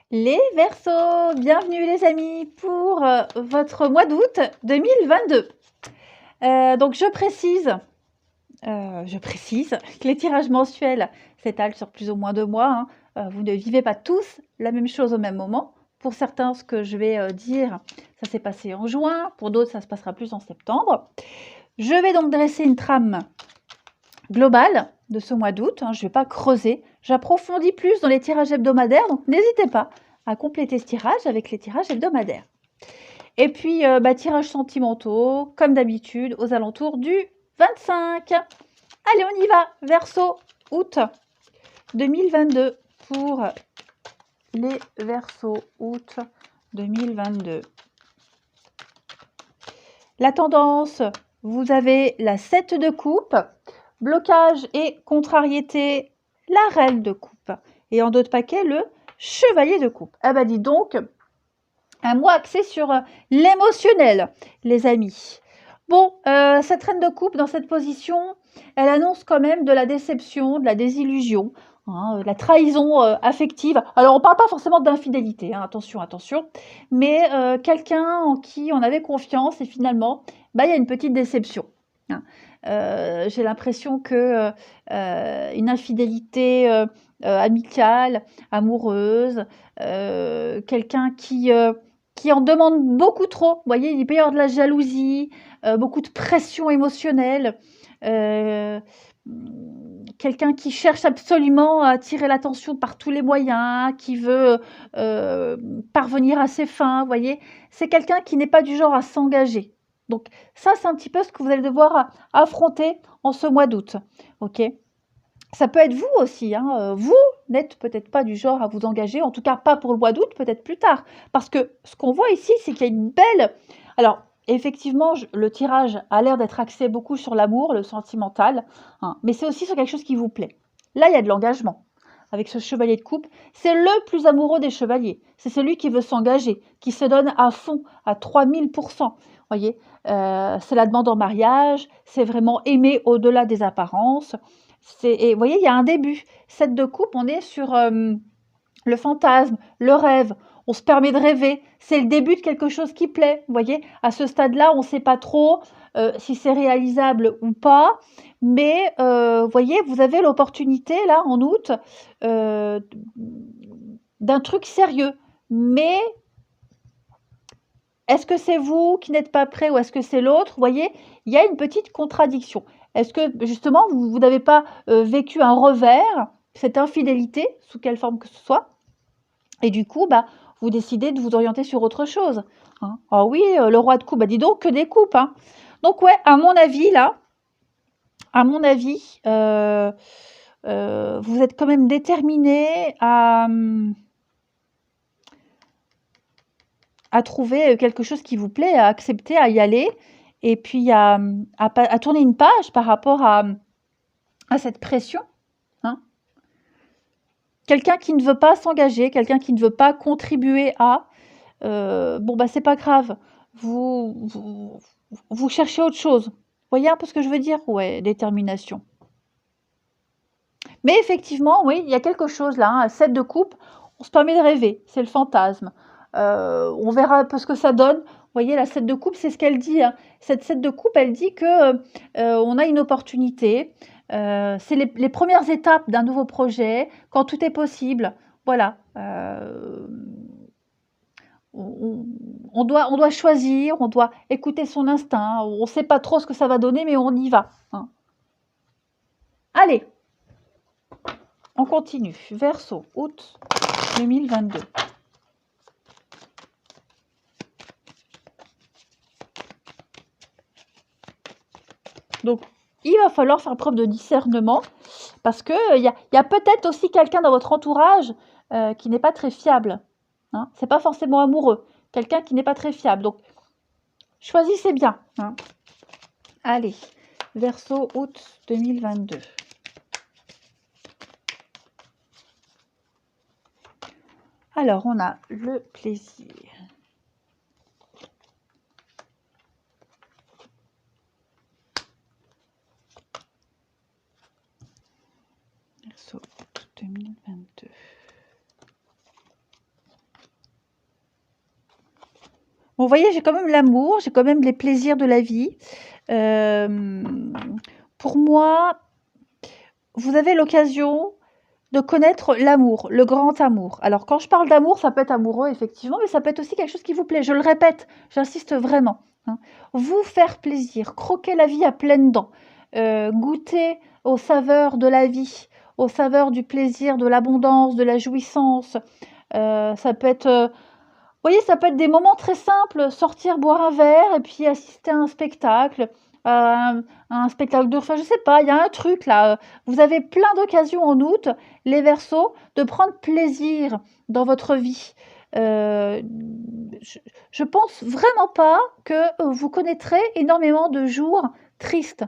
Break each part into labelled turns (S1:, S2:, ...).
S1: Les Verseaux, bienvenue les amis pour votre mois d'août 2022. Donc je précise que les tirages mensuels s'étalent sur plus ou moins 2 mois, hein. Vous ne vivez pas tous la même chose au même moment. Pour certains, ce que je vais dire, ça s'est passé en juin. Pour d'autres, ça se passera plus en septembre. Je vais donc dresser une trame globale de ce mois d'août, hein. Je ne vais pas creuser. J'approfondis plus dans les tirages hebdomadaires, donc n'hésitez pas à compléter ce tirage avec les tirages hebdomadaires. Et puis, tirages sentimentaux, comme d'habitude, aux alentours du 25. Allez, on y va. Verseau, août 2022 pour les Verseaux, août 2022. La tendance, vous avez la 7 de coupe, blocage et contrariété, la reine de coupe. Et en dos de paquet, le chevalier de coupe. Ah bah dis donc, un mois axé sur l'émotionnel, les amis. Bon, cette reine de coupe dans cette position, elle annonce quand même de la déception, de la désillusion, hein, la trahison affective. Alors, on ne parle pas forcément d'infidélité, hein, attention, attention, mais quelqu'un en qui on avait confiance et finalement, il y a une petite déception, hein. J'ai l'impression que une infidélité amicale, amoureuse, quelqu'un qui en demande beaucoup trop. Vous voyez, il peut y avoir de la jalousie, beaucoup de pression émotionnelle. Euh, Quelqu'un qui cherche absolument à attirer l'attention par tous les moyens, qui veut parvenir à ses fins. Vous voyez, c'est quelqu'un qui n'est pas du genre à s'engager. Donc ça, c'est un petit peu ce que vous allez devoir affronter en ce mois d'août. Ok. Ça peut être vous aussi, hein. Vous n'êtes peut-être pas du genre à vous engager, en tout cas pas pour le mois d'août, peut-être plus tard. Parce que ce qu'on voit ici, c'est qu'il y a une belle... Alors, effectivement, le tirage a l'air d'être axé beaucoup sur l'amour, le sentimental, hein, mais c'est aussi sur quelque chose qui vous plaît. Là, il y a de l'engagement. Avec ce chevalier de coupe, c'est le plus amoureux des chevaliers. C'est celui qui veut s'engager, qui se donne à fond, à 3000%. Voyez, c'est la demande en mariage, c'est vraiment aimer au-delà des apparences. Et vous voyez, il y a un début. 7 de coupe, on est sur le fantasme, le rêve. On se permet de rêver. C'est le début de quelque chose qui plaît. Vous voyez, à ce stade-là, on ne sait pas trop si c'est réalisable ou pas. Mais vous voyez, vous avez l'opportunité, là, en août, euh, d'un truc sérieux. Mais est-ce que c'est vous qui n'êtes pas prêt ou est-ce que c'est l'autre? Vous voyez, il y a une petite contradiction. Est-ce que justement, vous n'avez pas vécu un revers, cette infidélité, sous quelle forme que ce soit, et du coup, vous décidez de vous orienter sur autre chose, hein? Ah oui, le roi de coupe, dis donc, que des coupes, hein. Donc ouais, à mon avis, là, à mon avis, vous êtes quand même déterminé à trouver quelque chose qui vous plaît, à accepter, à y aller, et puis à tourner une page par rapport à cette pression, hein. Quelqu'un qui ne veut pas s'engager, quelqu'un qui ne veut pas contribuer à, c'est pas grave. Vous cherchez autre chose. Vous voyez un peu ce que je veux dire? Ouais, détermination. Mais effectivement, oui, il y a quelque chose là, hein, 7 de coupe, on se permet de rêver, c'est le fantasme. On verra un peu ce que ça donne. Vous voyez, la 7 de coupe, c'est ce qu'elle dit, hein. Cette 7 de coupe, elle dit que on a une opportunité. C'est les premières étapes d'un nouveau projet, quand tout est possible. Voilà. On doit choisir, on doit écouter son instinct. On ne sait pas trop ce que ça va donner, mais on y va, hein. Allez, on continue. Verseau, août 2022. Donc, il va falloir faire preuve de discernement parce qu'il y a peut-être aussi quelqu'un dans votre entourage qui n'est pas très fiable, hein. Ce n'est pas forcément amoureux. Quelqu'un qui n'est pas très fiable. Donc, choisissez bien, hein. Allez, Verseau, août 2022. Alors, on a le plaisir. Verseau, août 2022. Bon, vous voyez, j'ai quand même l'amour, j'ai quand même les plaisirs de la vie. Pour moi, vous avez l'occasion de connaître l'amour, le grand amour. Alors, quand je parle d'amour, ça peut être amoureux, effectivement, mais ça peut être aussi quelque chose qui vous plaît. Je le répète, j'insiste vraiment, hein. Vous faire plaisir, croquer la vie à pleines dents, goûter aux saveurs de la vie, aux saveurs du plaisir, de l'abondance, de la jouissance. Ça peut être, vous voyez, ça peut être des moments très simples, sortir boire un verre et puis assister à un spectacle, un spectacle de enfin, je sais pas, il y a un truc là, vous avez plein d'occasions en août, les Verseaux, de prendre plaisir dans votre vie. Heu, je pense vraiment pas que, vous connaîtrez énormément de jours tristes,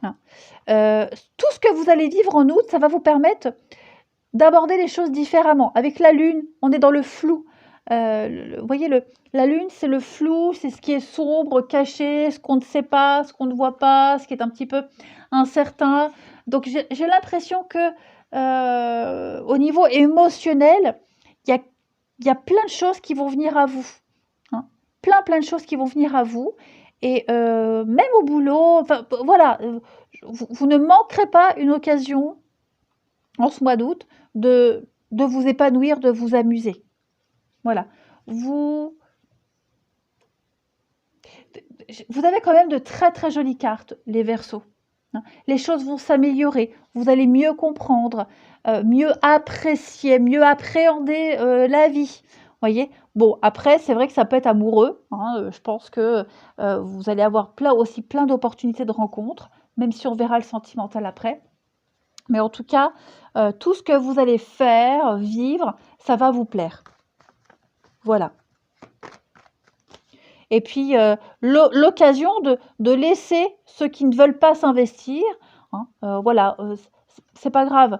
S1: hein. Tout ce que vous allez vivre en août, ça va vous permettre d'aborder les choses différemment. Avec la lune, on est dans le flou. Vous voyez, la lune, c'est le flou, c'est ce qui est sombre, caché, ce qu'on ne sait pas, ce qu'on ne voit pas, ce qui est un petit peu incertain. Donc j'ai l'impression que au niveau émotionnel, il y a, il y a plein de choses qui vont venir à vous, hein. Plein de choses qui vont venir à vous. Et même au boulot, enfin voilà, vous ne manquerez pas une occasion en ce mois d'août de vous épanouir, de vous amuser. Voilà. Vous avez quand même de très très jolies cartes, les Verseaux, hein. Les choses vont s'améliorer, vous allez mieux comprendre, mieux apprécier, mieux appréhender la vie. Voyez. Bon, après, c'est vrai que ça peut être amoureux, hein, je pense que vous allez avoir plein d'opportunités de rencontres, même si on verra le sentimental après. Mais en tout cas, tout ce que vous allez faire, vivre, ça va vous plaire. Voilà. Et puis, l'occasion de laisser ceux qui ne veulent pas s'investir, hein, voilà, c'est pas grave.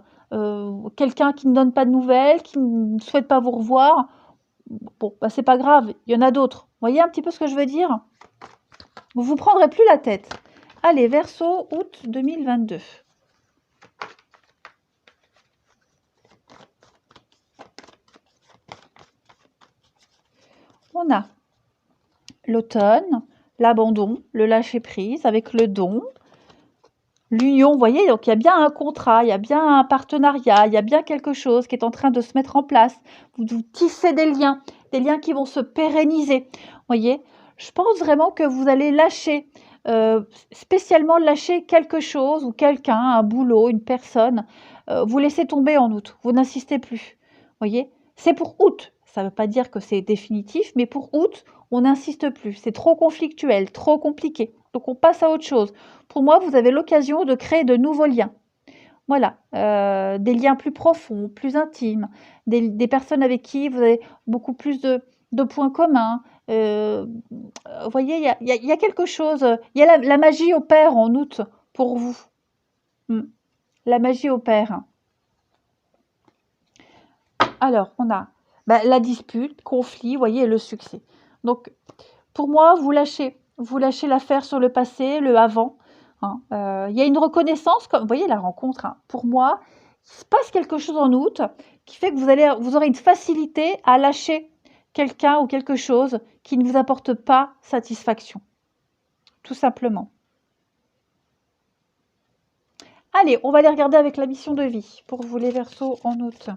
S1: Quelqu'un qui ne donne pas de nouvelles, qui ne souhaite pas vous revoir, bon, bah, c'est pas grave, il y en a d'autres. Vous voyez un petit peu ce que je veux dire? Vous vous prendrez plus la tête. Allez, Verseau, août 2022. On a l'automne, l'abandon, le lâcher-prise avec le don, l'union, vous voyez, donc il y a bien un contrat, il y a bien un partenariat, il y a bien quelque chose qui est en train de se mettre en place. Vous tissez des liens qui vont se pérenniser. Vous voyez, je pense vraiment que vous allez lâcher, spécialement lâcher quelque chose ou quelqu'un, un boulot, une personne. Vous laissez tomber en août, vous n'insistez plus. Vous voyez, c'est pour août. Ça ne veut pas dire que c'est définitif, mais pour août, on n'insiste plus. C'est trop conflictuel, trop compliqué. Donc on passe à autre chose. Pour moi, vous avez l'occasion de créer de nouveaux liens. Voilà, des liens plus profonds, plus intimes, des personnes avec qui vous avez beaucoup plus de points communs. Vous voyez, il y a quelque chose, il y a la magie opère en août pour vous. La magie opère. Alors, on a la dispute, conflit, vous voyez, et le succès. Donc, pour moi, vous lâchez l'affaire sur le passé, le avant, hein. Il y a une reconnaissance, comme vous voyez la rencontre, hein. Pour moi, il se passe quelque chose en août qui fait que vous aurez une facilité à lâcher quelqu'un ou quelque chose qui ne vous apporte pas satisfaction, tout simplement. Allez, on va aller regarder avec la mission de vie pour vous les Verseaux en août.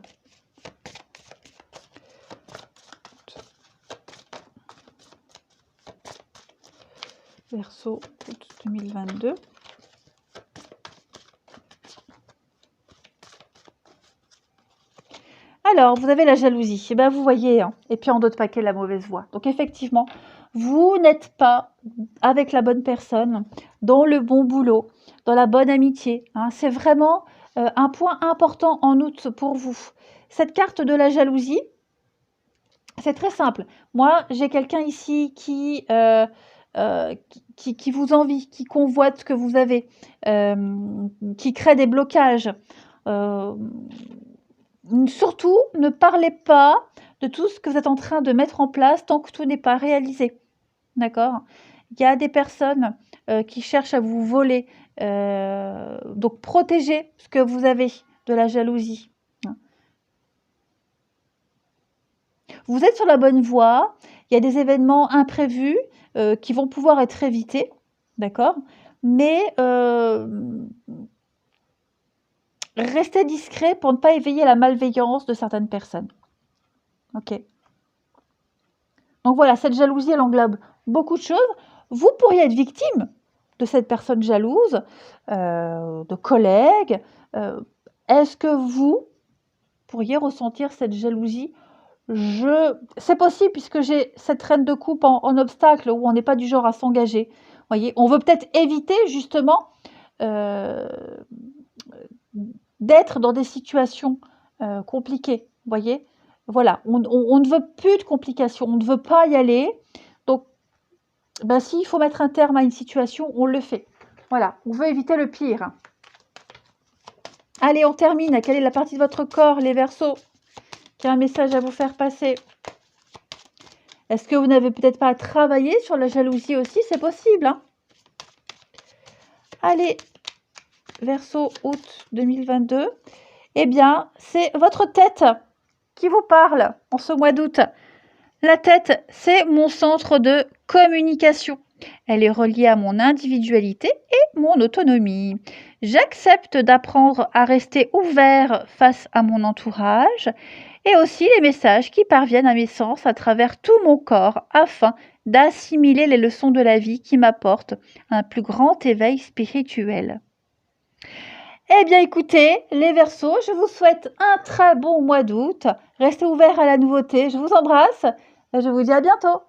S1: Verseau, août 2022. Alors, vous avez la jalousie. Eh ben, vous voyez, hein, et puis en d'autres paquets, la mauvaise voix. Donc, effectivement, vous n'êtes pas avec la bonne personne, dans le bon boulot, dans la bonne amitié, hein. C'est vraiment un point important en août pour vous. Cette carte de la jalousie, c'est très simple. Moi, j'ai quelqu'un ici qui vous envie, qui convoite ce que vous avez, qui crée des blocages. Surtout, ne parlez pas de tout ce que vous êtes en train de mettre en place tant que tout n'est pas réalisé. D'accord? Il y a des personnes qui cherchent à vous voler. Donc, protégez ce que vous avez de la jalousie. Vous êtes sur la bonne voie. Il il y a des événements imprévus qui vont pouvoir être évités, d'accord? Mais restez discret pour ne pas éveiller la malveillance de certaines personnes. Ok. Donc voilà, cette jalousie, elle englobe beaucoup de choses. Vous pourriez être victime de cette personne jalouse, de collègues. Est-ce que vous pourriez ressentir cette jalousie? C'est possible puisque j'ai cette reine de coupe en obstacle où on n'est pas du genre à s'engager. Voyez, on veut peut-être éviter justement d'être dans des situations compliquées. Voyez, voilà, on ne veut plus de complications, on ne veut pas y aller. Donc, ben, s'il faut mettre un terme à une situation, on le fait. Voilà, on veut éviter le pire. Allez, on termine. Quelle est la partie de votre corps, les Verseaux, qui a un message à vous faire passer? Est-ce que vous n'avez peut-être pas travaillé sur la jalousie aussi? C'est possible, hein? Allez, Verseau, août 2022. Eh bien, c'est votre tête qui vous parle en ce mois d'août. La tête, c'est mon centre de communication. Elle est reliée à mon individualité et mon autonomie. J'accepte d'apprendre à rester ouvert face à mon entourage et aussi les messages qui parviennent à mes sens à travers tout mon corps afin d'assimiler les leçons de la vie qui m'apportent un plus grand éveil spirituel. Eh bien écoutez, les Verseaux, je vous souhaite un très bon mois d'août. Restez ouverts à la nouveauté. Je vous embrasse et je vous dis à bientôt.